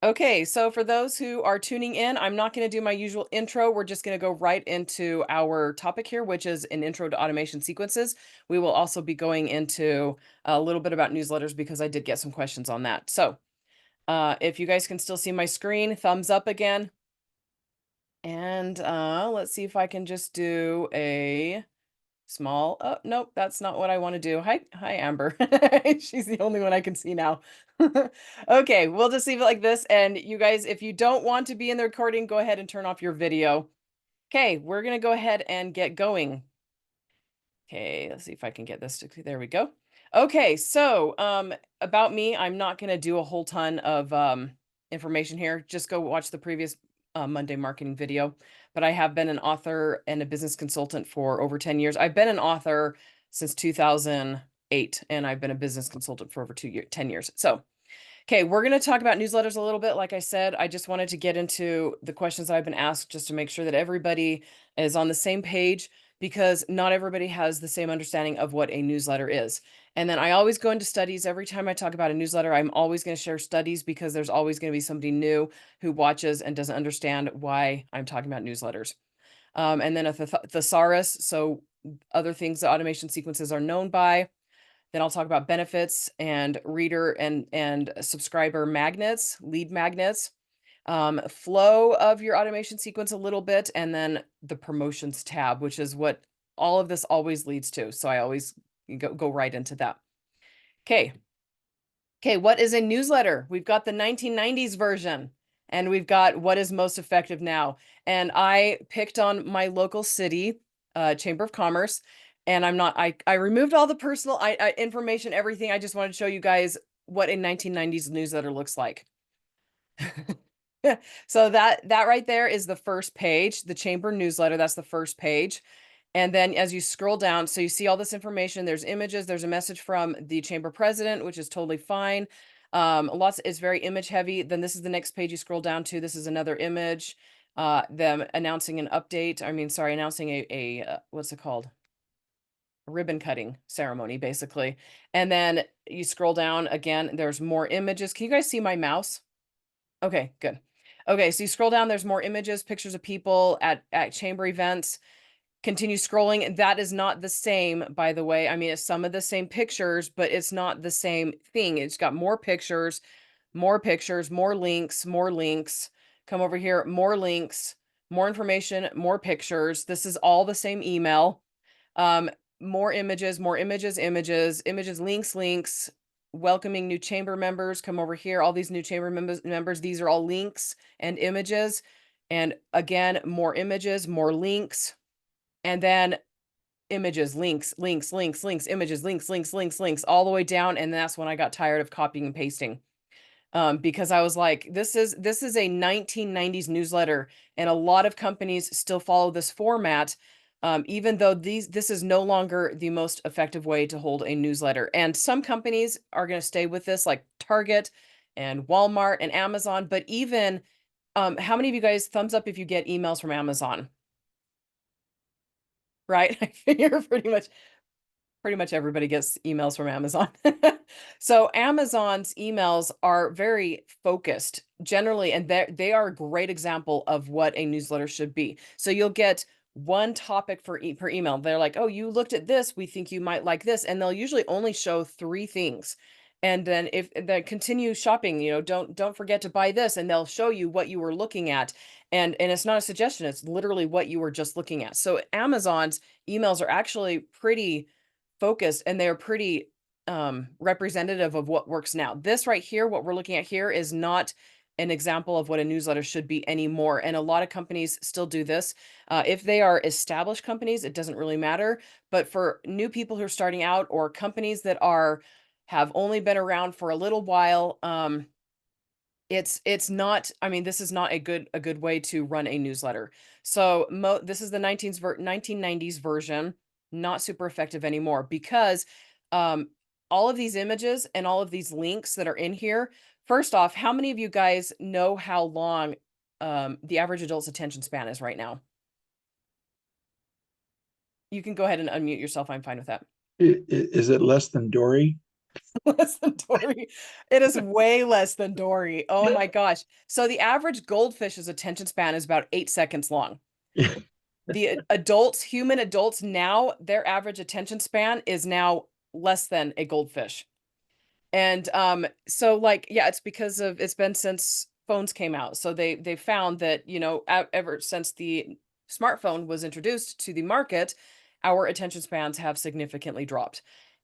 Okay, so for those who are tuning in, I'm not going to do my usual intro. We're just going to go right into our topic here, which is an intro to automation sequences. We will also be going into a little bit about newsletters because I did get some questions on that. So if you guys can still see my screen, thumbs up again. And let's see if I can just do a small, oh, nope, that's not what I want to do. Hi, Amber. She's the only one I can see now. Okay, we'll just leave it like this. And you guys, if you don't want to be in the recording, go ahead and turn off your video. Okay, we're going to go ahead and get going. Okay, let's see if I can get this to, there we go. Okay, so about me, I'm not going to do a whole ton of information here. Just go watch the previous Monday marketing video. But I have been an author and a business consultant for over 10 years. I've been an author since 2008, and I've been a business consultant for over 10 years. So, okay, we're going to talk about newsletters a little bit. Like I said, I just wanted to get into the questions that I've been asked just to make sure that everybody is on the same page, because not everybody has the same understanding of what a newsletter is. And then I always go into studies. Every time I talk about a newsletter, I'm always going to share studies, because there's always going to be somebody new who watches and doesn't understand why I'm talking about newsletters. And then a thesaurus, so other things that automation sequences are known by. Then I'll talk about benefits and reader and subscriber magnets, lead magnets, flow of your automation sequence a little bit, and then the promotions tab, which is what all of this always leads to. So I always go right into that. Okay. Okay, what is a newsletter? We've got the 1990s version, and we've got what is most effective now. And I picked on my local city, Chamber of Commerce, and I removed all the personal information, everything. I just wanted to show you guys what a 1990s newsletter looks like. So that right there is the first page, the Chamber newsletter. That's the first page. And then as you scroll down, so you see all this information, there's images, there's a message from the chamber president, which is totally fine. It's very image heavy. Then this is the next page you scroll down to. This is another image, them announcing an update. Announcing a what's it called? A ribbon cutting ceremony, basically. And then you scroll down again, there's more images. Can you guys see my mouse? Okay, good. Okay, so you scroll down, there's more images, pictures of people at chamber events. Continue scrolling. That is not the same, by the way. I mean, it's some of the same pictures, but it's not the same thing. It's got more pictures, more pictures, more links, more links. Come over here, more links, more information, more pictures. This is all the same email. More images, images, links, welcoming new chamber members. Come over here, all these new chamber members. These are all links and images. And again, more images, more links. And then images, links, images, links, all the way down. And that's when I got tired of copying and pasting. Because I was like, this is a 1990s newsletter, and a lot of companies still follow this format, even though this is no longer the most effective way to hold a newsletter. And some companies are going to stay with this, like Target and Walmart and Amazon. But even, how many of you guys, thumbs up if you get emails from Amazon? Right? I figure pretty much everybody gets emails from Amazon. So Amazon's emails are very focused generally, and they are a great example of what a newsletter should be. So you'll get one topic per email. They're like, oh, you looked at this, we think you might like this. And they'll usually only show 3 things. And then if they continue shopping, don't forget to buy this, and they'll show you what you were looking at. And it's not a suggestion, it's literally what you were just looking at. So Amazon's emails are actually pretty focused, and they're pretty representative of what works now. This right here, what we're looking at here, is not an example of what a newsletter should be anymore. And a lot of companies still do this. If they are established companies, it doesn't really matter. But for new people who are starting out, or companies that have only been around for a little while, it's not, I mean, this is not a good way to run a newsletter. So this is the 1990s version, not super effective anymore, because all of these images and all of these links that are in here. First off, how many of you guys know how long the average adult's attention span is right now? You can go ahead and unmute yourself. I'm fine with that. Is it less than Dory? Less than Dory. It is way less than Dory. Oh my gosh. So the average goldfish's attention span is about 8 seconds long. The adults, human adults now, their average attention span is now less than a goldfish. And, so, like, yeah, it's because of it's been since phones came out. So they found that, ever since the smartphone was introduced to the market, our attention spans have significantly dropped.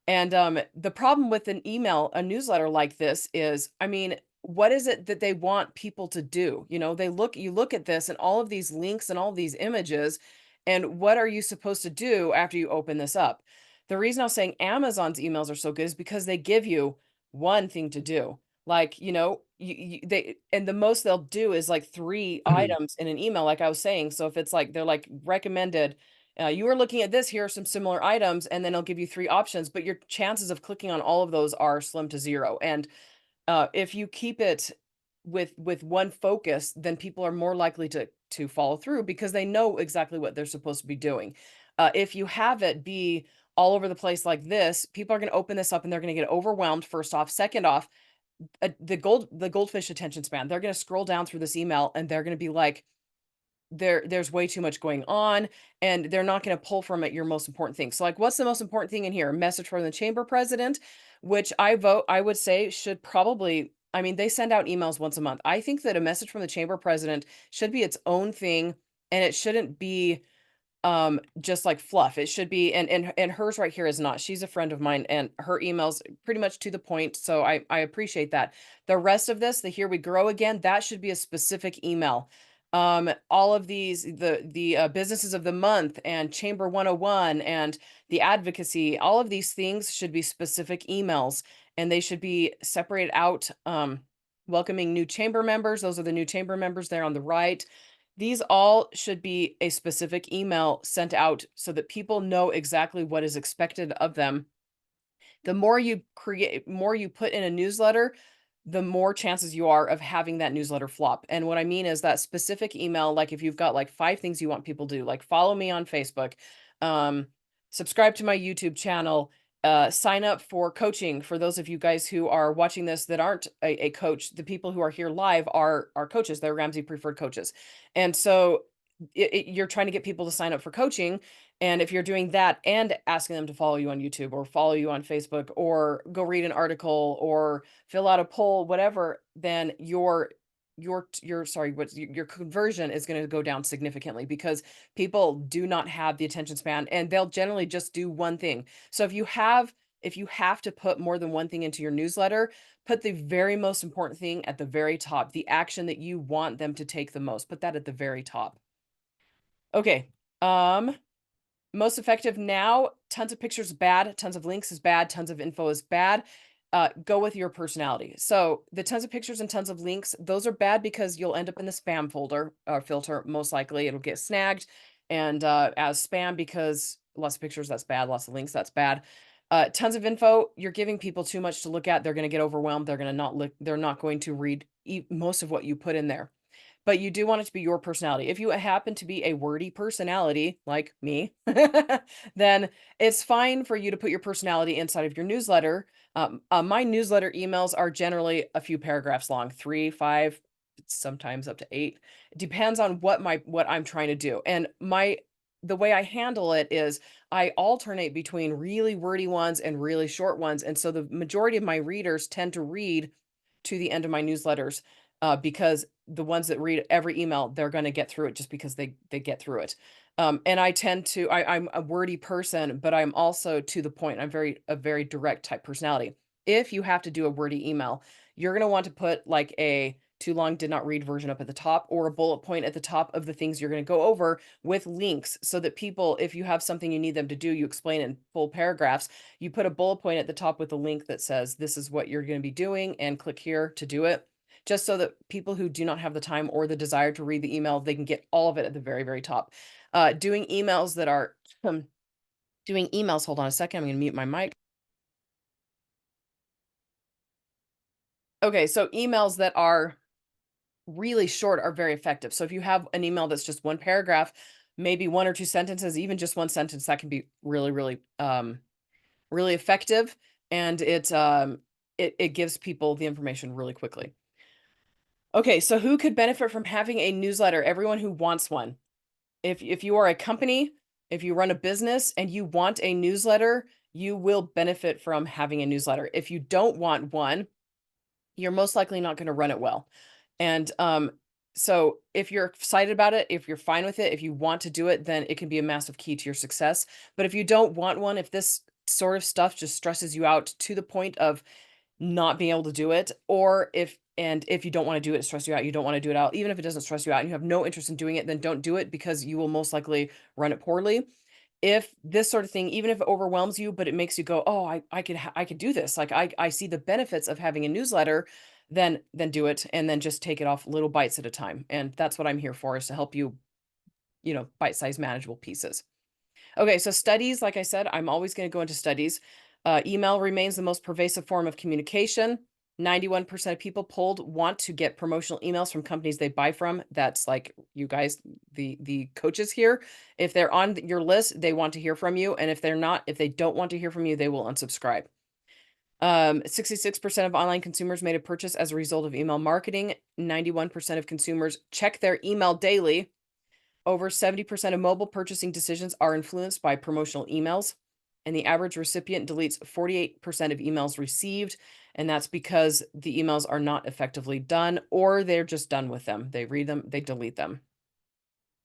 And, the problem with an email, a newsletter like this is, I mean, what is it that they want people to do? You look at this and all of these links and all of these images, and what are you supposed to do after you open this up? The reason I was saying Amazon's emails are so good is because they give you one thing to do. Like, and the most they'll do is like 3 items in an email, like I was saying. So if it's like they're like recommended, you are looking at this, here are some similar items, and then it'll give you 3 options, but your chances of clicking on all of those are slim to 0. And if you keep it with one focus, then people are more likely to follow through because they know exactly what they're supposed to be doing. If you have it be all over the place like this, people are going to open this up and they're going to get overwhelmed. First off, second off, the goldfish attention span. They're going to scroll down through this email and they're going to be like, there's way too much going on, and they're not going to pull from it your most important thing. So like, what's the most important thing in here? A message from the chamber president, which I would say should probably, I mean, they send out emails once a month. I think that a message from the chamber president should be its own thing, and it shouldn't be just like fluff. It should be, and hers right here is not. She's a friend of mine and her emails pretty much to the point, so I appreciate that. The rest of this, the here we grow again, that should be a specific email. All of these, the businesses of the month and chamber 101 and the advocacy, all of these things should be specific emails, and they should be separated out. Welcoming new chamber members, those are the new chamber members there on the right. These all should be a specific email sent out so that people know exactly what is expected of them. The more you put in a newsletter, the more chances you are of having that newsletter flop. And what I mean is that specific email, like if you've got like 5 things you want people to do, like follow me on Facebook, um, subscribe to my YouTube channel, sign up for coaching. For those of you guys who are watching this that aren't a coach, the people who are here live are coaches. They're Ramsey preferred coaches. And so you're trying to get people to sign up for coaching. And if you're doing that and asking them to follow you on YouTube or follow you on Facebook or go read an article or fill out a poll, whatever, then your sorry, your conversion is going to go down significantly because people do not have the attention span and they'll generally just do one thing. So if you have to put more than one thing into your newsletter, put the very most important thing at the very top, the action that you want them to take the most, put that at the very top. Okay. Most effective now, tons of pictures bad, tons of links is bad, tons of info is bad. Go with your personality. So the tons of pictures and tons of links, those are bad because you'll end up in the spam folder or filter. Most likely it'll get snagged and as spam because lots of pictures, that's bad. Lots of links, that's bad. Tons of info, you're giving people too much to look at. They're going to get overwhelmed. They're going to not look, they're not going to read most of what you put in there. But you do want it to be your personality. If you happen to be a wordy personality like me, then it's fine for you to put your personality inside of your newsletter. My newsletter emails are generally a few paragraphs long, 3, 5, sometimes up to 8. It depends on what I'm trying to do. And the way I handle it is I alternate between really wordy ones and really short ones. And so the majority of my readers tend to read to the end of my newsletters because the ones that read every email, they're going to get through it just because they get through it. And I tend to, I'm a wordy person, but I'm also to the point. I'm a very direct type personality. If you have to do a wordy email, you're going to want to put like a too long did not read version up at the top or a bullet point at the top of the things you're going to go over with links so that people, if you have something you need them to do, you explain in full paragraphs. You put a bullet point at the top with a link that says, this is what you're going to be doing and click here to do it, just so that people who do not have the time or the desire to read the email, they can get all of it at the very, very top. Doing emails that are doing emails. Hold on a second. I'm going to mute my mic. Okay. So emails that are really short are very effective. So if you have an email that's just one paragraph, maybe 1 or 2 sentences, even just one sentence, that can be really, really, really effective. and it gives people the information really quickly. Okay, so who could benefit from having a newsletter? Everyone who wants one. If you are a company, if you run a business and you want a newsletter, you will benefit from having a newsletter. If you don't want one, you're most likely not going to run it well. And so if you're excited about it, if you're fine with it, if you want to do it, then it can be a massive key to your success. But if you don't want one, if this sort of stuff just stresses you out to the point of not being able to do it, or if you don't want to do it, stress you out, you don't want to do it out, even if it doesn't stress you out and you have no interest in doing it, then don't do it because you will most likely run it poorly. If this sort of thing, even if it overwhelms you, but it makes you go, "Oh, I could do this. Like I see the benefits of having a newsletter," then do it and then just take it off little bites at a time. And that's what I'm here for, is to help you, bite-sized manageable pieces. Okay, so studies, like I said, I'm always going to go into studies. Email remains the most pervasive form of communication. 91% of people polled want to get promotional emails from companies they buy from. That's like you guys, the coaches here. If they're on your list, they want to hear from you, and if they're not, if they don't want to hear from you, they will unsubscribe. 66% of online consumers made a purchase as a result of email marketing. 91% of consumers check their email daily. Over 70% of mobile purchasing decisions are influenced by promotional emails, and the average recipient deletes 48% of emails received, and that's because the emails are not effectively done or they're just done with them. They read them, they delete them.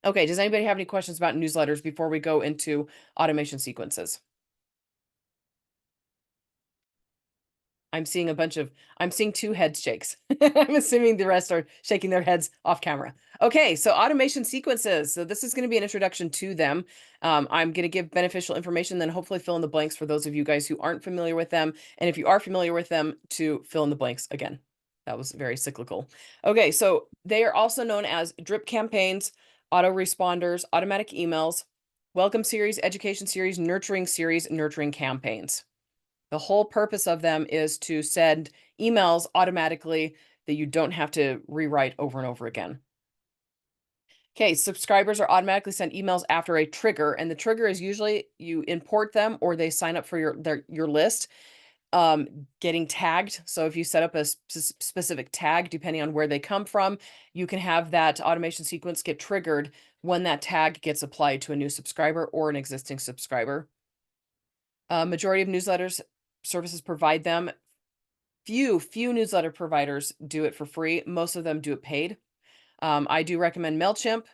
Okay, does anybody have any questions about newsletters before we go into automation sequences? I'm seeing 2 head shakes. I'm assuming the rest are shaking their heads off camera. Okay, so automation sequences. So this is gonna be an introduction to them. I'm gonna give beneficial information, then hopefully fill in the blanks for those of you guys who aren't familiar with them, and if you are familiar with them, to fill in the blanks again. That was very cyclical. Okay, so they are also known as drip campaigns, autoresponders, automatic emails, welcome series, education series, nurturing campaigns. The whole purpose of them is to send emails automatically that you don't have to rewrite over and over again. Okay, subscribers are automatically sent emails after a trigger, and the trigger is usually you import them or they sign up for your list, getting tagged. So if you set up a specific tag, depending on where they come from, you can have that automation sequence get triggered when that tag gets applied to a new subscriber or an existing subscriber. Majority of newsletters services provide them. Few newsletter providers do it for free. Most of them do it paid. I do recommend MailChimp,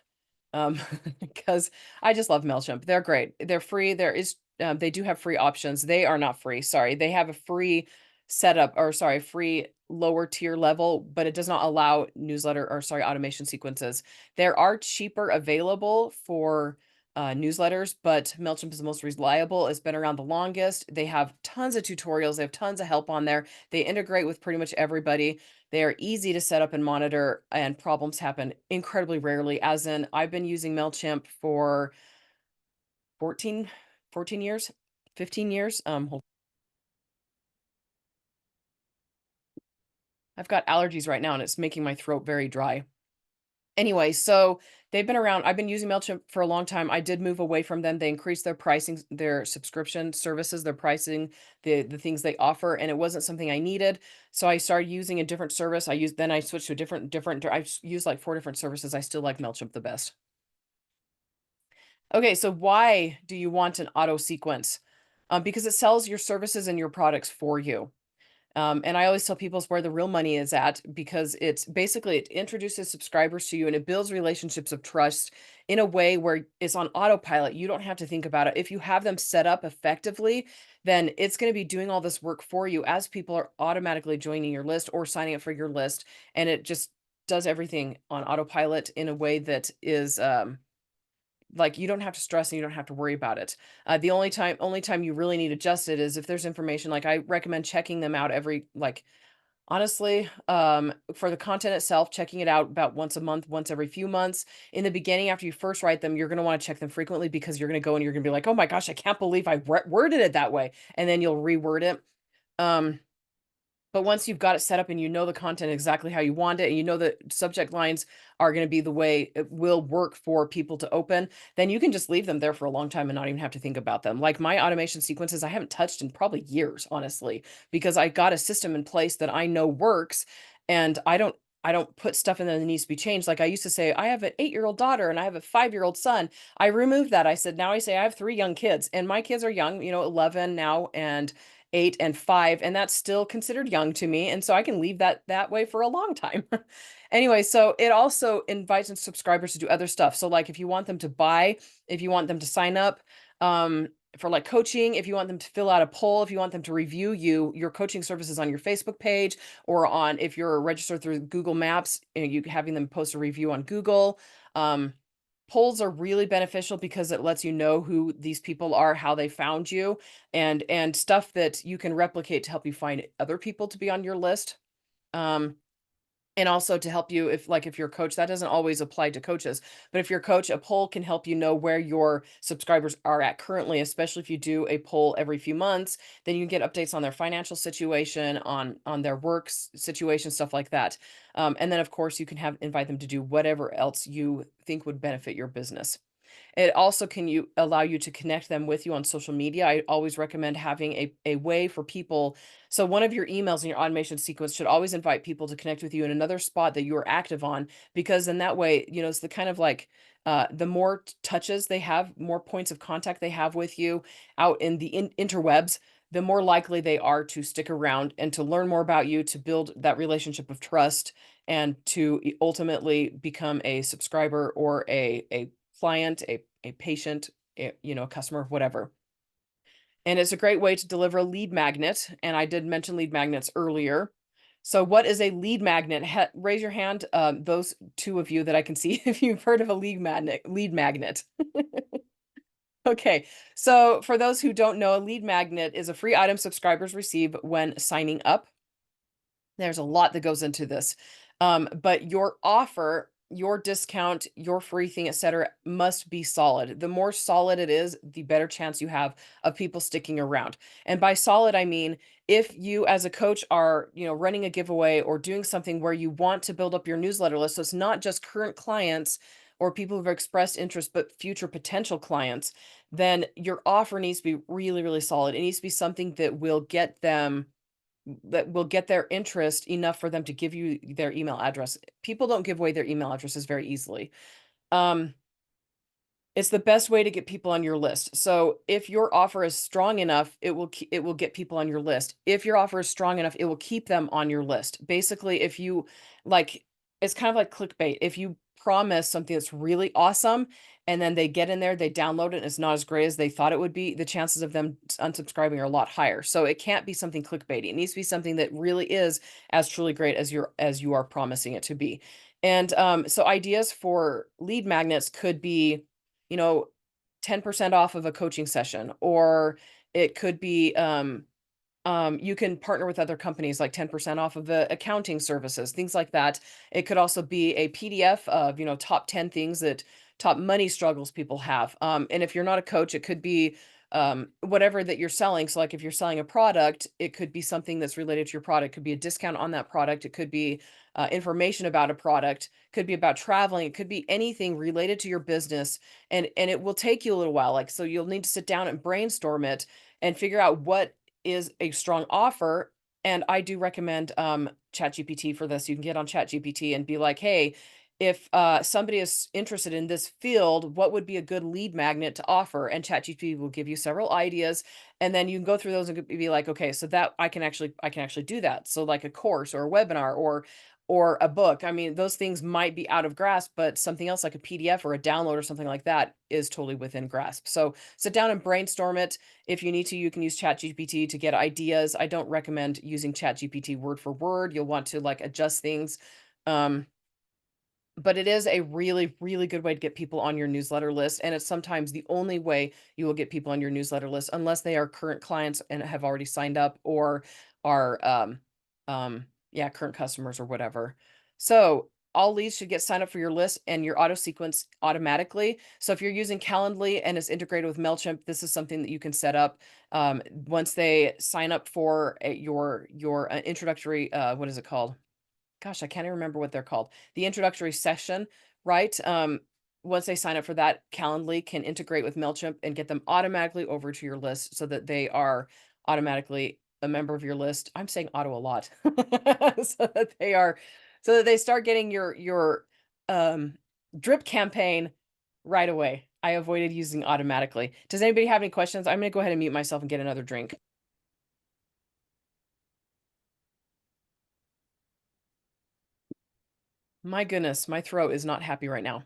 because I just love MailChimp. They're great. They're free. They do have free options. They are not free. Sorry. They have a free setup, or sorry, free lower tier level, but it does not allow automation sequences. There are cheaper available for newsletters, but MailChimp is the most reliable. It's been around the longest. They have tons of tutorials. They have tons of help on there. They integrate with pretty much everybody. They are easy to set up and monitor, and problems happen incredibly rarely. As in, I've been using MailChimp for 14, 14 years, 15 years. I've got allergies right now and it's making my throat very dry. Anyway, so they've been around. I've been using MailChimp for a long time. I did move away from them. They increased their pricing, their subscription services, their pricing, the things they offer, and it wasn't something I needed. So I started using a different service. I switched to a different I've used like 4 different services. I still like MailChimp the best. Okay, so why do you want an auto sequence? Because it sells your services and your products for you. And I always tell people it's where the real money is at, because it introduces subscribers to you and it builds relationships of trust in a way where it's on autopilot. You don't have to think about it. If you have them set up effectively, then it's going to be doing all this work for you as people are automatically joining your list or signing up for your list. And it just does everything on autopilot in a way that is, like, you don't have to stress and you don't have to worry about it. The only time you really need to adjust it is if there's information. Like, I recommend checking them out honestly, for the content itself, checking it out about once a month, once every few months. In the beginning, after you first write them, you're going to want to check them frequently, because you're going to go and you're going to be like, oh my gosh, I can't believe I worded it that way. And then you'll reword it. Um, But once you've got it set up and you know the content exactly how you want it, and you know the subject lines are going to be the way it will work for people to open, then you can just leave them there for a long time and not even have to think about them. Like my automation sequences, I haven't touched in probably years, honestly, because I got a system in place that I know works, and I don't put stuff in there that needs to be changed. Like I used to say, I have an 8-year-old daughter and I have a 5-year-old son. I removed that. I said, now I say I have 3 young kids, and my kids are young, 11 now and 8 and 5, and that's still considered young to me, and so I can leave that way for a long time. Anyway, so it also invites in subscribers to do other stuff. So, like, if you want them to buy, if you want them to sign up, for, like, coaching, if you want them to fill out a poll, if you want them to review your coaching services on your Facebook page, or on if you're registered through Google Maps, you having them post a review on Google. Um, Polls are really beneficial because it lets you know who these people are, how they found you, and stuff that you can replicate to help you find other people to be on your list. Um, and also to help you if you're a coach, that doesn't always apply to coaches, but if you're a coach, a poll can help you know where your subscribers are at currently, especially if you do a poll every few months, then you can get updates on their financial situation, on their situation, stuff like that. And then of course you can have invite them to do whatever else you think would benefit your business. It also can you allow you to connect them with you on social media. I always recommend having a way for people. So one of your emails in your automation sequence should always invite people to connect with you in another spot that you are active on, because in that way, it's the kind of like the more touches they have, more points of contact they have with you out in the interwebs, the more likely they are to stick around and to learn more about you, to build that relationship of trust, and to ultimately become a subscriber or a client, a patient, a customer, whatever. And it's a great way to deliver a lead magnet. And I did mention lead magnets earlier. So, what is a lead magnet? Raise your hand, those two of you that I can see, if you've heard of a lead magnet. Lead magnet. Okay, so for those who don't know, a lead magnet is a free item subscribers receive when signing up. There's a lot that goes into this. But your offer, your discount, your free thing, etc., must be solid. The more solid it is, the better chance you have of people sticking around. And by solid, I mean if you as a coach are, running a giveaway or doing something where you want to build up your newsletter list, so it's not just current clients or people who've expressed interest, but future potential clients, then your offer needs to be really, really solid. It needs to be something that will get their interest enough for them to give you their email address. People don't give away their email addresses very easily. Um, it's the best way to get people on your list. So if your offer is strong enough, it will get people on your list. If your offer is strong enough, it will keep them on your list. Basically, if you like, it's kind of like clickbait. If you promise something that's really awesome and then they get in there, they download it, and it's not as great as they thought it would be, the chances of them unsubscribing are a lot higher. So it can't be something clickbaity. It needs to be something that really is as truly great as you are promising it to be. And so ideas for lead magnets could be, you know, 10% off of a coaching session, or it could be, you can partner with other companies, like 10% off of the accounting services, things like that. It could also be a PDF of, top 10 things that top money struggles people have. And if you're not a coach, it could be whatever that you're selling. So, like if you're selling a product, it could be something that's related to your product. It could be a discount on that product. It could be information about a product. Could be about traveling. It could be anything related to your business, and it will take you a little while. Like so, you'll need to sit down and brainstorm it and figure out what is a strong offer. And I do recommend ChatGPT for this. You can get on ChatGPT and be like, hey, if somebody is interested in this field, what would be a good lead magnet to offer? And ChatGPT will give you several ideas, and then you can go through those and be like, okay, so that I can actually do that. So like a course or a webinar or a book. I mean, those things might be out of grasp, but something else like a PDF or a download or something like that is totally within grasp. So sit down and brainstorm it. If you need to, you can use ChatGPT to get ideas. I don't recommend using ChatGPT word for word. You'll want to like adjust things. Um, but it is a really, really good way to get people on your newsletter list. And it's sometimes the only way you will get people on your newsletter list, unless they are current clients and have already signed up, or are, yeah, current customers or whatever. So all leads should get signed up for your list and your auto sequence automatically. So if you're using Calendly and it's integrated with MailChimp, this is something that you can set up. Once they sign up for your introductory, what is it called? Gosh, I can't even remember what they're called. The introductory session, right? Once they sign up for that, Calendly can integrate with MailChimp and get them automatically over to your list so that they are automatically a member of your list. I'm saying auto a lot. So that they are, so that they start getting your um drip campaign right away. I avoided using automatically. Does anybody have any questions? I'm gonna go ahead and mute myself and get another drink. My goodness, my throat is not happy right now.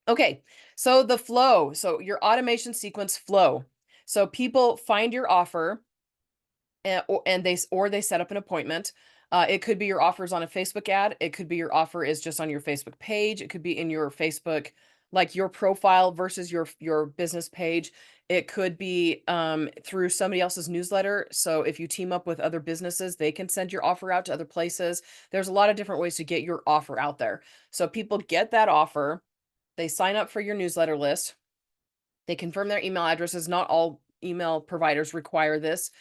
Okay, so the flow, so your automation sequence flow. So people find your offer or they set up an appointment. It could be your offers on a Facebook ad. It could be your offer is just on your Facebook page. It could be in your Facebook, like your profile versus your business page. It could be through somebody else's newsletter. So if you team up with other businesses, they can send your offer out to other places. There's a lot of different ways to get your offer out there. So people get that offer, they sign up for your newsletter list, they confirm their email addresses. Not all email providers require this.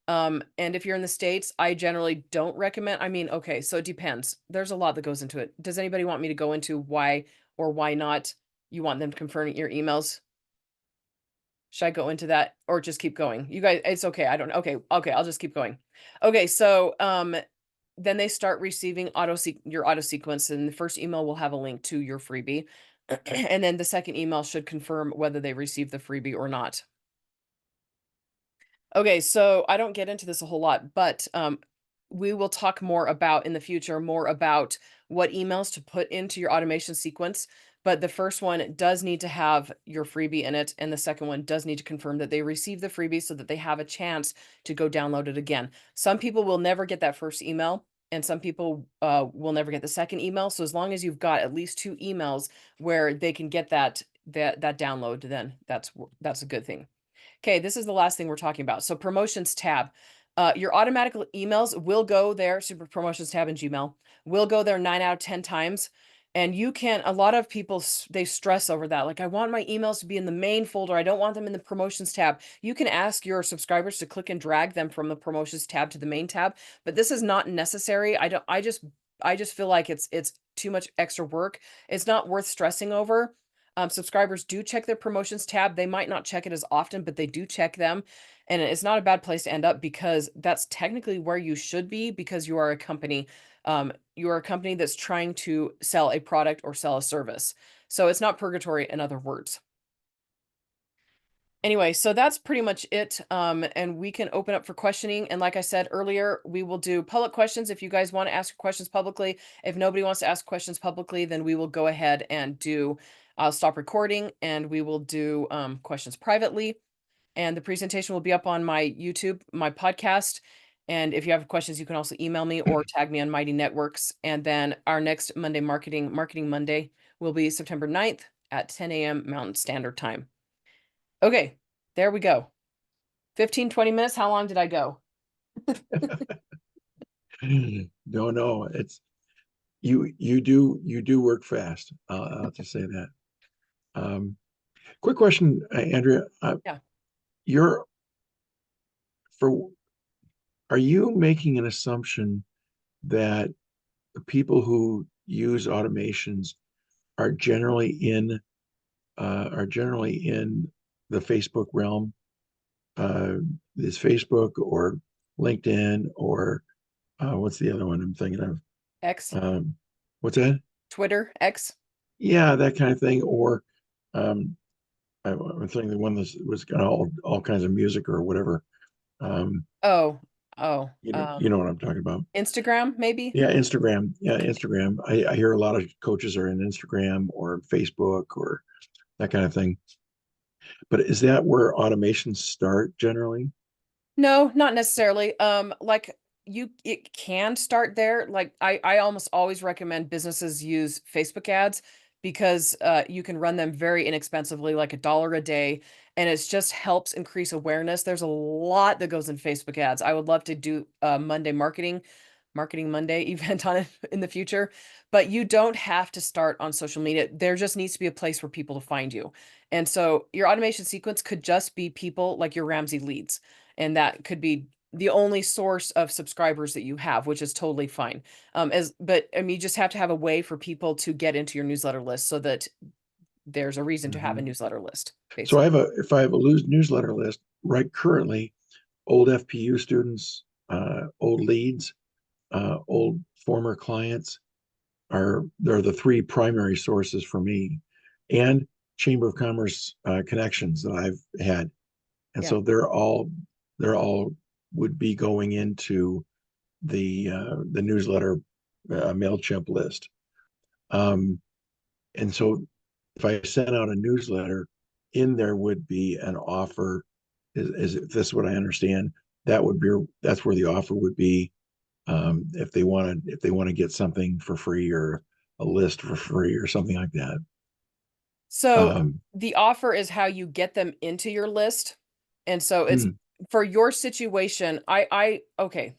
And if you're in the States, I generally don't recommend. I mean, okay, so it depends. There's a lot that goes into it. Does anybody want me to go into why or why not you want them to confirm your emails? Should I go into that or just keep going? You guys, it's okay. I don't okay. Okay, I'll just keep going. Okay, so then they start receiving your auto sequence, and the first email will have a link to your freebie. And then the second email should confirm whether they received the freebie or not. Okay, so I don't get into this a whole lot, but we will talk more about in the future, more about what emails to put into your automation sequence. But the first one does need to have your freebie in it, and the second one does need to confirm that they receive the freebie so that they have a chance to go download it again. Some people will never get that first email, and some people will never get the second email. So as long as you've got at least two emails where they can get that download, then that's a good thing. Okay, this is the last thing we're talking about. So promotions tab. Your automatic emails will go there. Super promotions tab in Gmail will go there 9 out of 10 times. And you can, a lot of people, they stress over that. Like, I want my emails to be in the main folder. I don't want them in the promotions tab. You can ask your subscribers to click and drag them from the promotions tab to the main tab, but this is not necessary. I just feel like it's too much extra work. It's not worth stressing over. Subscribers do check their promotions tab. They might not check it as often, but they do check them. And it's not a bad place to end up because that's technically where you should be because you are a company. You are a company that's trying to sell a product or sell a service. So it's not purgatory, in other words. Anyway, so that's pretty much it. And we can open up for questioning. And like I said earlier, we will do public questions if you guys want to ask questions publicly. If nobody wants to ask questions publicly, then we will go ahead and I'll stop recording and we will do questions privately. And the presentation will be up on my YouTube, my podcast. And if you have questions, you can also email me or tag me on Mighty Networks. And then our next Monday Marketing Monday will be September 9th at 10 a.m. Mountain Standard Time. Okay, there we go. 15, 20 minutes. How long did I go? No, it's you do work fast. I'll just say that. Quick question, Andrea. Yeah. You're for Are you making an assumption that the people who use automations are generally in the Facebook realm? Is Facebook or LinkedIn or what's the other one I'm thinking of? X, What's that? Twitter, X. Yeah, that kind of thing. Or um, I'm thinking the one that was got all kinds of music or whatever. Um, Oh, oh, you know what I'm talking about. Instagram, maybe? Yeah, Instagram. Yeah, Instagram. I hear a lot of coaches are in Instagram or Facebook or that kind of thing. But is that where automations start generally? No, not necessarily. Like it can start there. Like I almost always recommend businesses use Facebook ads because you can run them very inexpensively, like $1 a day, and it just helps increase awareness. There's a lot that goes in Facebook ads. I would love to do Monday marketing Marketing Monday event on it in the future, but you don't have to start on social media. There just needs to be a place for people to find you. And so your automation sequence could just be people like your Ramsey leads. And that could be the only source of subscribers that you have, which is totally fine. But I mean, you just have to have a way for people to get into your newsletter list so that there's a reason to have a Mhm. newsletter list, So basically. if I have a loose newsletter list, right currently, old FPU students, old leads, old former clients they're the three primary sources for me, and Chamber of Commerce connections that I've had, and Yeah. so they're all would be going into the newsletter Mailchimp list. Um, and so if I sent out a newsletter, in there would be an offer. Is this what I understand? That's where the offer would be, if they want to get something for free or a list for free or something like that. So Um, the offer is how you get them into your list. And so it's hmm, for your situation. Okay.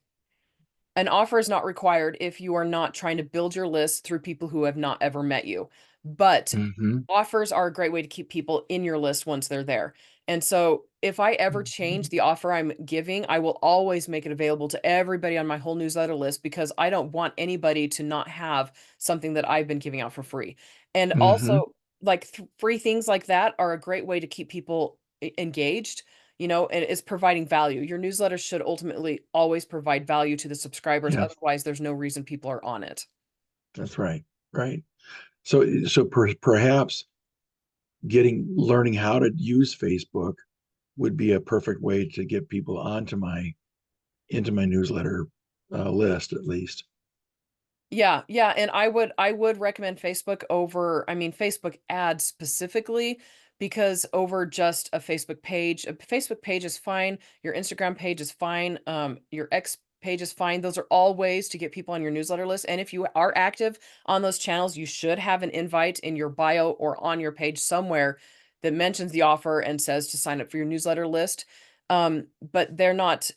An offer is not required if you are not trying to build your list through people who have not ever met you. But hmm, offers are a great way to keep people in your list once they're there. And so if I ever change the offer I'm giving, I will always make it available to everybody on my whole newsletter list because I don't want anybody to not have something that I've been giving out for free. And hmm, also, like free things like that are a great way to keep people engaged, and it's providing value. Your newsletter should ultimately always provide value to the subscribers. yeah, Otherwise, there's no reason people are on it. that's right. Right. So perhaps learning how to use Facebook would be a perfect way to get people onto my into my newsletter list at least. Yeah, yeah, and I would recommend Facebook over, I mean, Facebook ads specifically, because over just a Facebook page. A Facebook page is fine, your Instagram page is fine, your X page is fine. Those are all ways to get people on your newsletter list. And if you are active on those channels, you should have an invite in your bio or on your page somewhere that mentions the offer and says to sign up for your newsletter list. But they're not,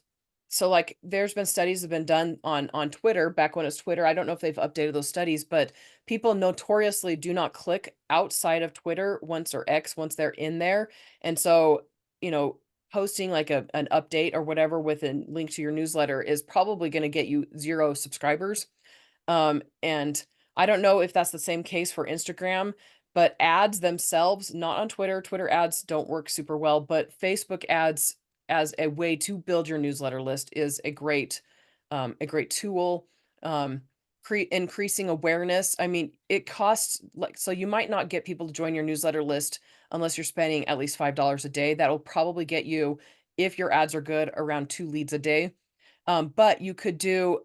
so like there's been studies have been done on Twitter back when it was Twitter. I don't know if they've updated those studies, but people notoriously do not click outside of Twitter once, or X, once they're in there. And so, you know, posting like an update or whatever with a link to your newsletter is probably going to get you 0 subscribers. And I don't know if that's the same case for Instagram, but ads themselves, not on Twitter. Twitter ads don't work super well, but Facebook ads as a way to build your newsletter list is a great tool. Um, Increasing awareness. I mean, it costs like, so you might not get people to join your newsletter list unless you're spending at least $5 a day. That'll probably get you, if your ads are good, around 2 leads a day. But you could do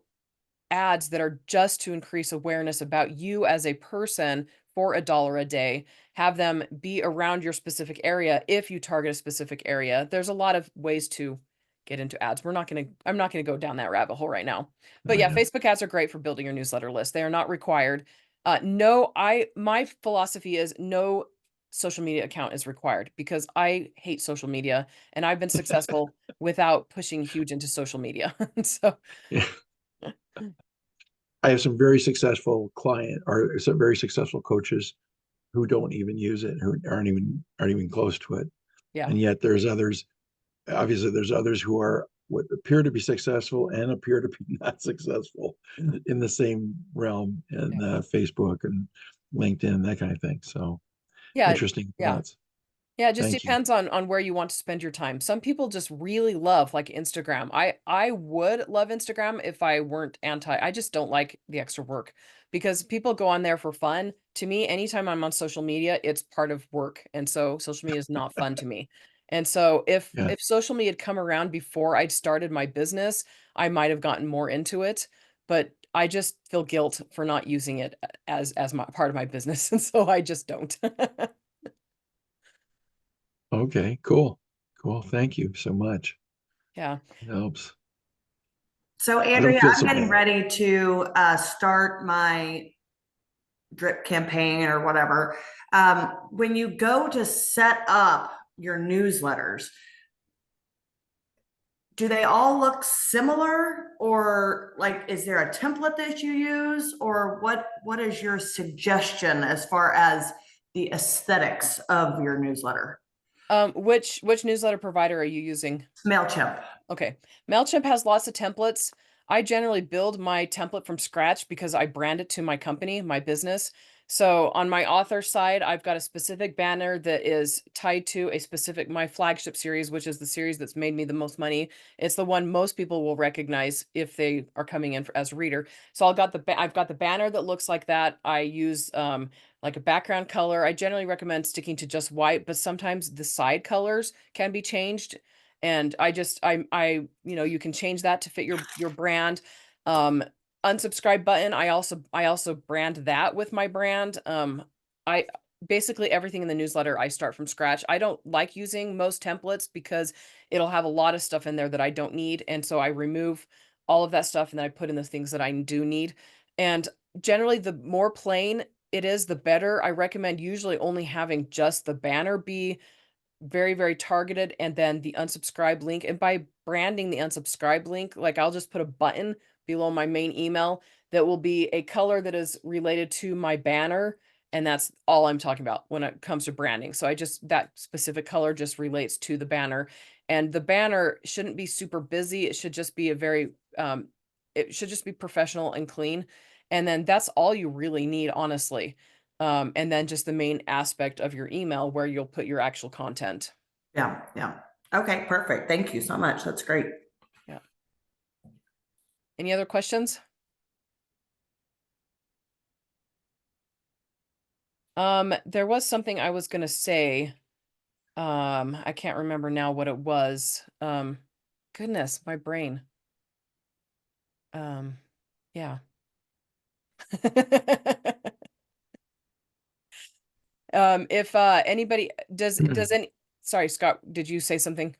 ads that are just to increase awareness about you as a person for $1 a day. Have them be around your specific area if you target a specific area. There's a lot of ways to get into ads. I'm not gonna go down that rabbit hole right now. But I yeah, know. Facebook ads are great for building your newsletter list. They are not required. No, my philosophy is no social media account is required because I hate social media and I've been successful without pushing huge into social media. So Yeah. I have some very successful client or some very successful coaches who don't even use it, who aren't even close to it. yeah. And yet there's others, obviously there's others who are what appear to be successful and appear to be not successful in the same realm in Yeah. Facebook and LinkedIn, that kind of thing. So Yeah, interesting yeah. thoughts. Yeah, it just Thank you. depends on where you want to spend your time. Some people just really love, like, Instagram. I would love Instagram if I weren't anti. I just don't like the extra work because people go on there for fun. To me, anytime I'm on social media, it's part of work, and so social media is not fun to me. And so Yeah. if social media had come around before I'd started my business, I might have gotten more into it, but I just feel guilt for not using it as my part of my business, and so I just don't. Okay. Cool. Cool. Thank you so much. Yeah. It helps. So, I don't Andrea, feel I'm so getting bad. ready to start my drip campaign or whatever. When you go to set up your newsletters, do they all look similar, or like, is there a template that you use, or what is your suggestion as far as the aesthetics of your newsletter? Which newsletter provider are you using? MailChimp. Okay. MailChimp has lots of templates. I generally build my template from scratch because I brand it to my company, my business. So on my author side, I've got a specific banner that is tied to a specific, my flagship series, which is the series that's made me the most money. It's the one most people will recognize if they are coming in as a reader. So I've got the banner that looks like that. I use like a background color. I generally recommend sticking to just white, but sometimes the side colors can be changed. And you can change that to fit your brand. Um, Unsubscribe button, I also brand that with my brand. I basically everything in the newsletter I start from scratch. I don't like using most templates because it'll have a lot of stuff in there that I don't need, and so I remove all of that stuff and then I put in the things that I do need. And generally, the more plain it is, the better. I recommend usually only having just the banner be very, very targeted, and then the unsubscribe link. And by branding the unsubscribe link, like I'll just put a button below my main email that will be a color that is related to my banner. And that's all I'm talking about when it comes to branding. So that specific color just relates to the banner. And the banner shouldn't be super busy. It should just be it should just be professional and clean. And then that's all you really need, honestly. And then just the main aspect of your email where you'll put your actual content. Yeah, yeah. Okay, perfect. Thank you so much. That's great. Yeah. Any other questions? There was something I was gonna say. I can't remember now what it was. Goodness, my brain. Yeah. If anybody does any sorry, Scott, did you say something?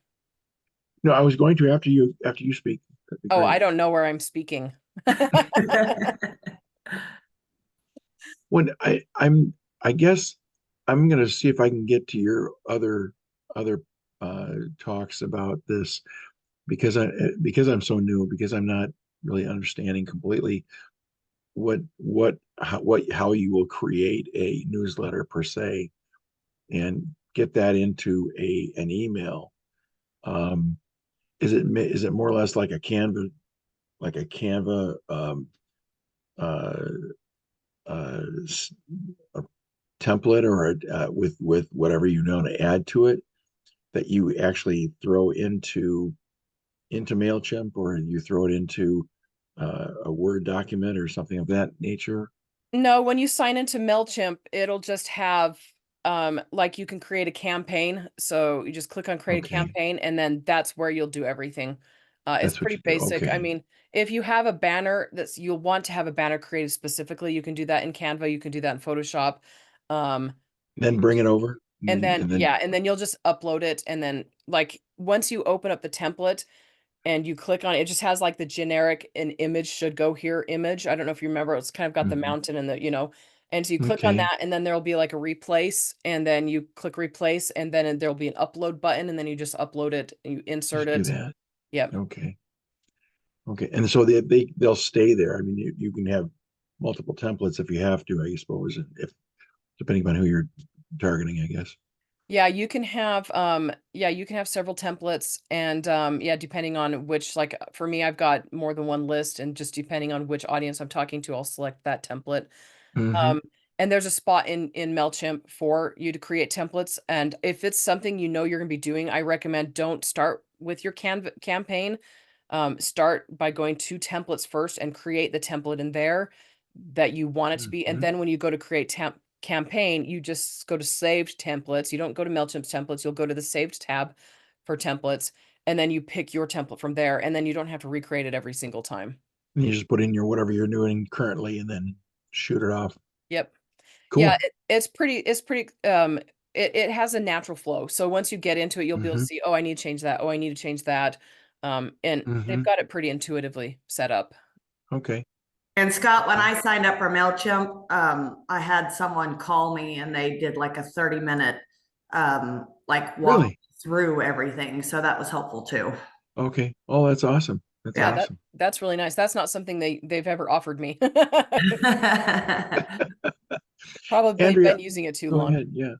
No, I was going to after you speak. That'd be Oh, great. I don't know where I'm speaking. When I guess I'm gonna see if I can get to your other talks about this because I'm so new, because I'm not really understanding completely how you will create a newsletter per se and get that into an email. Um, is it more or less like a Canva uh, uh, a template or with whatever you know to add to it that you actually throw into MailChimp, or you throw it into a Word document or something of that nature? No, when you sign into MailChimp, it'll just have like you can create a campaign. So you just click on create a Okay, campaign and then that's where you'll do everything. It's that's what pretty you do. basic. I Okay, mean, if you have a banner you'll want to have a banner created specifically, you can do that in Canva, you can do that in Photoshop. Um then bring it over, and then and then yeah, and then you'll just upload it and then like once you open up the template and you click on it, it just has like the generic "an image should go here" image. I don't know if you remember, it's kind of got the mhm. mountain and and so you click on Okay, that and then there'll be like a replace and then you click replace and then there'll be an upload button and then you just upload it and you insert just do it. that. Yep. Okay, okay, and so they'll stay there. I mean, you can have multiple templates if you have to, I suppose, if depending on who you're targeting, I guess. Yeah, you can have several templates and yeah, depending on which like for me I've got more than one list and just depending on which audience I'm talking to, I'll select that template. Hmm. Um, and there's a spot in MailChimp for you to create templates. And if it's something you know you're going to be doing, I recommend don't start with your campaign. Start by going to templates first and create the template in there that you want it to be. And Hmm. then when you go to create campaign, you just go to saved templates. You don't go to MailChimp's templates. You'll go to the saved tab for templates. And then you pick your template from there. And then you don't have to recreate it every single time. And you just put in your whatever you're doing currently, and then shoot it off. Yep. Yeah, Cool. it has a natural flow. So once you get into it, you'll be able to Hmm. see, oh, I need to change that. Oh, I need to change that. And they've Hmm. got it pretty intuitively set up. Okay. And Scott, when Okay. I signed up for MailChimp, I had someone call me and they did like a 30-minute like walk Really? through everything. So that was helpful too. Okay. Oh, that's awesome. That's Yeah, awesome. That's really nice. That's not something they've ever offered me. Probably Andrea, been using it too go long. ahead. Yeah.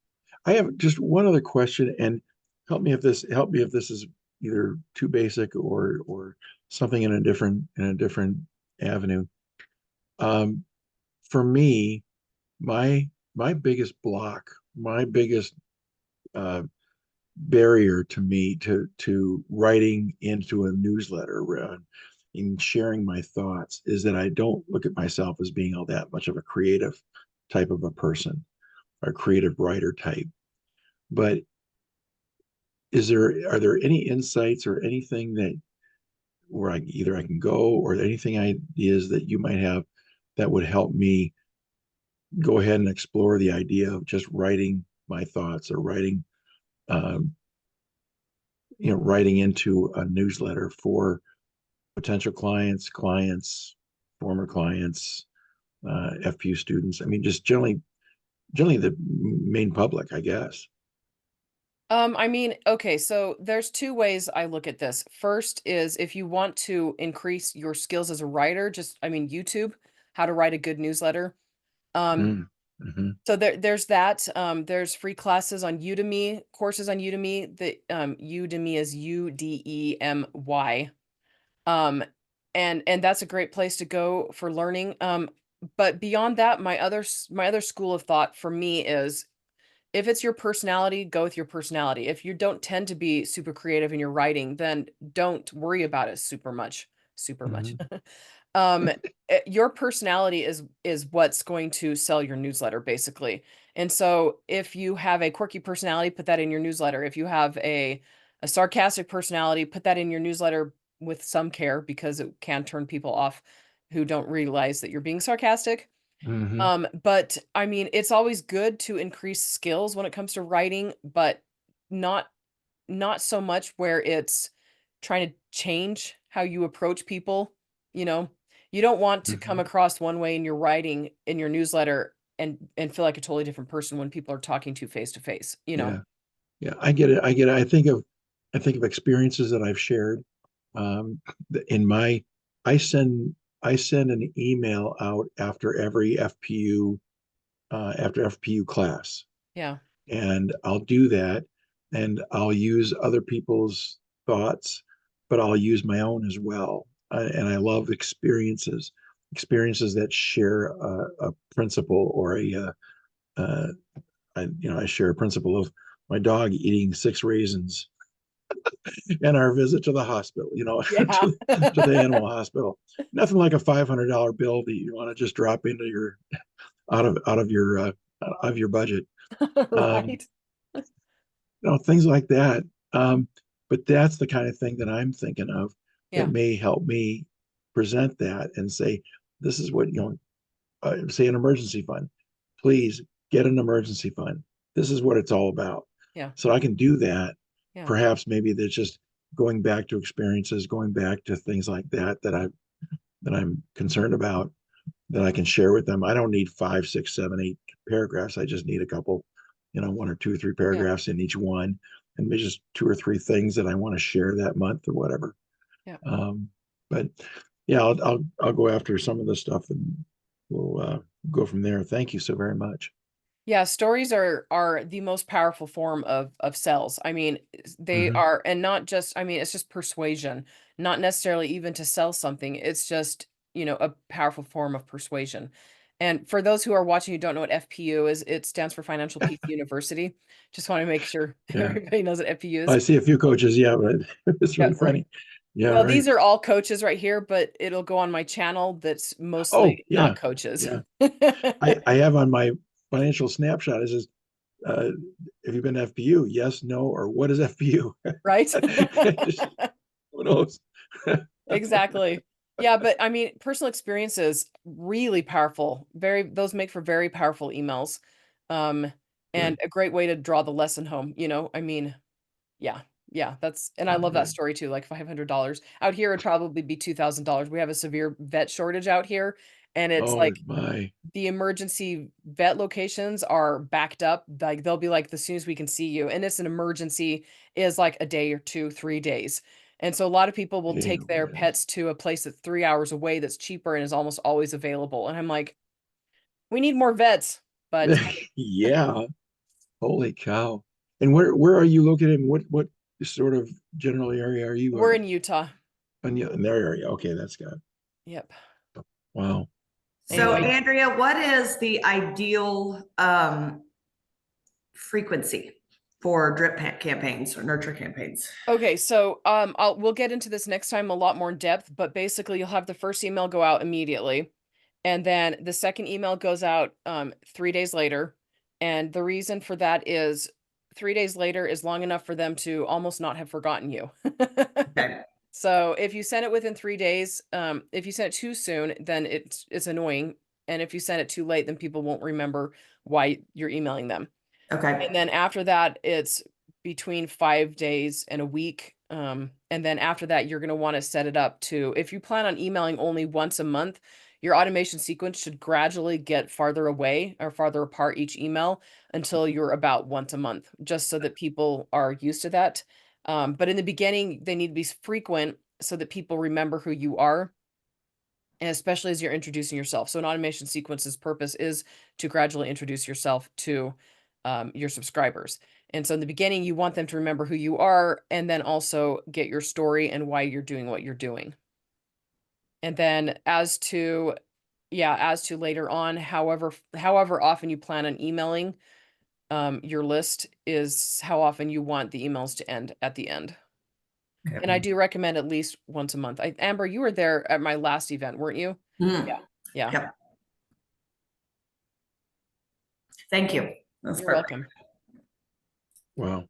I have just one other question, and help me if this is either too basic or something in a different avenue. Um, for me, my biggest block, my biggest uh, barrier to me to writing into a newsletter in sharing my thoughts is that I don't look at myself as being all that much of a creative type of a person, or creative writer type. But are there any insights or anything that where I can go, or anything ideas that you might have that would help me go ahead and explore the idea of just writing my thoughts, or um, writing into a newsletter for potential clients, former clients, FPU students. I mean, just generally the main public, I guess. I mean, okay, so there's two ways I look at this. First is if you want to increase your skills as a writer, just I mean, YouTube, how to write a good newsletter. Um, Mm, hmm. so there's that. There's free classes on Udemy, courses on Udemy. The Udemy is Udemy. Um, and that's a great place to go for learning. But beyond that, my other school of thought for me is if it's your personality, go with your personality. If you don't tend to be super creative in your writing, then don't worry about it super much. Hmm. Um, your personality is what's going to sell your newsletter basically. And so if you have a quirky personality, put that in your newsletter. If you have a sarcastic personality, put that in your newsletter with some care because it can turn people off who don't realize that you're being sarcastic. Hmm. But I mean, it's always good to increase skills when it comes to writing, but not not so much where it's trying to change how you approach people, you know? You don't want to come Hmm. across one way in your writing in your newsletter and feel like a totally different person when people are talking to face, you know? Yeah. Yeah, I get it. I think of experiences that I've shared. In my, I send I send an email out after every FPU after FPU class, Yeah. and I'll do that, and I'll use other people's thoughts, but I'll use my own as well. And I love experiences that share a principle, or uh, I share a principle of my dog eating 6 raisins and our visit to the hospital, Yeah. to the animal hospital. Nothing like a $500 bill that you want to just drop into your out of your budget. Um, Right. things like that. Um, but that's the kind of thing that I'm thinking of that Yeah. may help me present that and say, this is what, say an emergency fund. Please get an emergency fund. This is what it's all about. Yeah. So I can do that. Yeah. Perhaps maybe that's just going back to experiences, going back to things like that I'm concerned about, that I can share with them. I don't need 5, 6, 7, 8 paragraphs. I just need a couple, one or two or three Yeah. paragraphs in each one, and maybe just 2 or 3 things that I want to share that month or whatever. Yeah. But yeah, I'll go after some of the stuff, and we'll go from there. Thank you so very much. Yeah, stories are the most powerful form of sales. I mean, they Hmm. are, and not just, I mean, it's just persuasion, not necessarily even to sell something. It's just, a powerful form of persuasion. And for those who are watching who don't know what FPU is, it stands for Financial Peace University. Just want to make sure Yeah, everybody knows what FPU I is. see a few coaches. Yeah, but it's Yeah, really right. funny. Yeah, Well, right. these are all coaches right here, but it'll go on my channel that's Oh, mostly not yeah, coaches. yeah. I have on my financial snapshot, it says, uh, have you been to FPU? Yes, no, or what is FPU? Right? Just, who knows? Exactly. Yeah, but I mean, personal experiences really powerful. Those make for very powerful emails. Um, and Good, a great way to draw the lesson home, I mean, yeah. Yeah, and I love that good. story too, like $500. Out here it'd probably be $2,000. We have a severe vet shortage out here, and it's Oh like my. the emergency vet locations are backed up. Like they'll be like, as soon as we can see you, and it's an emergency is like a day or 2, 3 days. And so a lot of people will take their Yeah. pets to a place that's 3 hours away that's cheaper and is almost always available. And I'm like, we need more vets, but Yeah. Holy cow. And where are you located? And what sort of general area are you we're in Utah. in their area? Okay, that's good. Yep. Wow. So Anyway. Andrea, what is the ideal frequency for drip campaigns or nurture campaigns? Okay, so we'll get into this next time a lot more in depth, but basically you'll have the first email go out immediately, and then the second email goes out 3 days later. And the reason for that is 3 days later is long enough for them to almost not have forgotten you. Okay. So if you send it within 3 days, if you send it too soon, then it's annoying. And if you send it too late, then people won't remember why you're emailing them. Okay. And then after that, it's between 5 days and a week. And then after that, you're going to want to set it up to, if you plan on emailing only once a month, your automation sequence should gradually get farther away or farther apart each email until you're about once a month, just so that people are used to that. But in the beginning, they need to be frequent so that people remember who you are. And especially as you're introducing yourself. So an automation sequence's purpose is to gradually introduce yourself to your subscribers. And so in the beginning, you want them to remember who you are and then also get your story and why you're doing what you're doing. And then as to later on, however often you plan on emailing, your list is how often you want the emails to end at the end. Okay. And I do recommend at least once a month. Amber, you were there at my last event, weren't you? Mm. Yeah. Yeah. Yep. Thank you. That's You're perfect. welcome. Wow.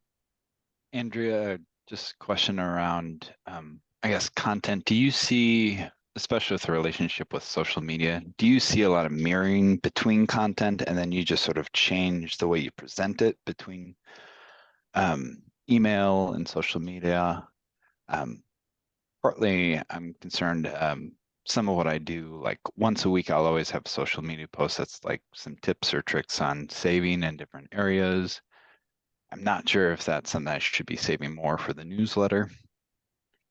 Andrea, just a question around, I guess, content. Do you see, especially with the relationship with social media, do you see a lot of mirroring between content and then you just sort of change the way you present it between email and social media? Partly, I'm concerned, some of what I do, like once a week, I'll always have a social media post that's like some tips or tricks on saving in different areas. I'm not sure if that's something I should be saving more for the newsletter.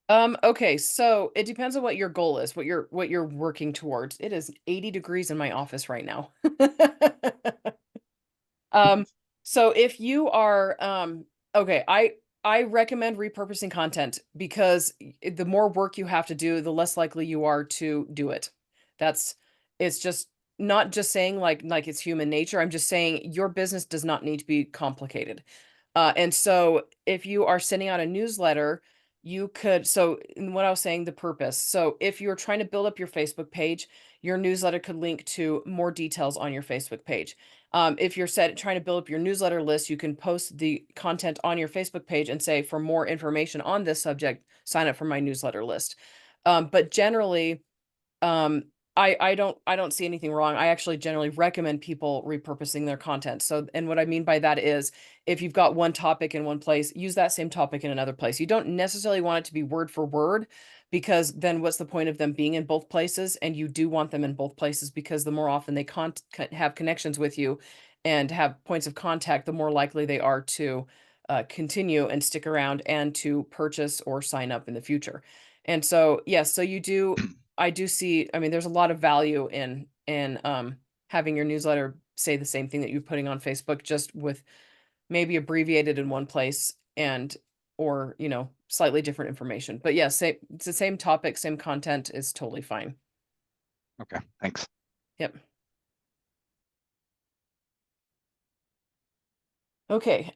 Okay, so it depends on what your goal is, what you're working towards. It is 80 degrees in my office right now. So if you are okay, I recommend repurposing content because the more work you have to do, the less likely you are to do it. It's just not just saying like it's human nature. I'm just saying your business does not need to be complicated. And so if you are sending out a newsletter, you could, so in what I was saying, the purpose. So if you're trying to build up your Facebook page, your newsletter could link to more details on your Facebook page. If you're trying to build up your newsletter list, you can post the content on your Facebook page and say, for more information on this subject, sign up for my newsletter list. But generally, I don't see anything wrong. I actually generally recommend people repurposing their content. So, and what I mean by that is if you've got one topic in one place, use that same topic in another place. You don't necessarily want it to be word for word because then what's the point of them being in both places? And you do want them in both places because the more often they have connections with you and have points of contact, the more likely they are to continue and stick around and to purchase or sign up in the future. And so, yes, so I do see, I mean, there's a lot of value in having your newsletter say the same thing that you're putting on Facebook, just with maybe abbreviated in one place and or, slightly different information. But yes, it's the same topic, same content is totally fine. Okay, thanks. Yep. Okay.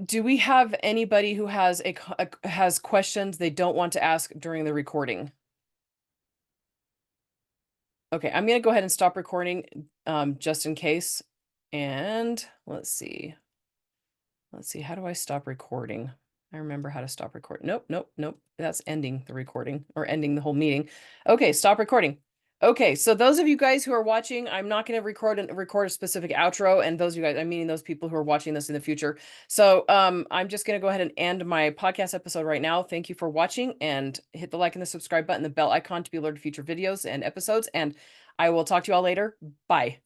Do we have anybody who has has questions they don't want to ask during the recording? Okay, I'm going to go ahead and stop recording just in case. And let's see. How do I stop recording? I remember how to stop recording. Nope. That's ending the recording or ending the whole meeting. Okay, stop recording. Okay, so those of you guys who are watching, I'm not going to record a specific outro, and those of you guys, I'm meaning those people who are watching this in the future. So I'm just going to go ahead and end my podcast episode right now. Thank you for watching, and hit the like and the subscribe button, the bell icon to be alerted to future videos and episodes, and I will talk to you all later. Bye.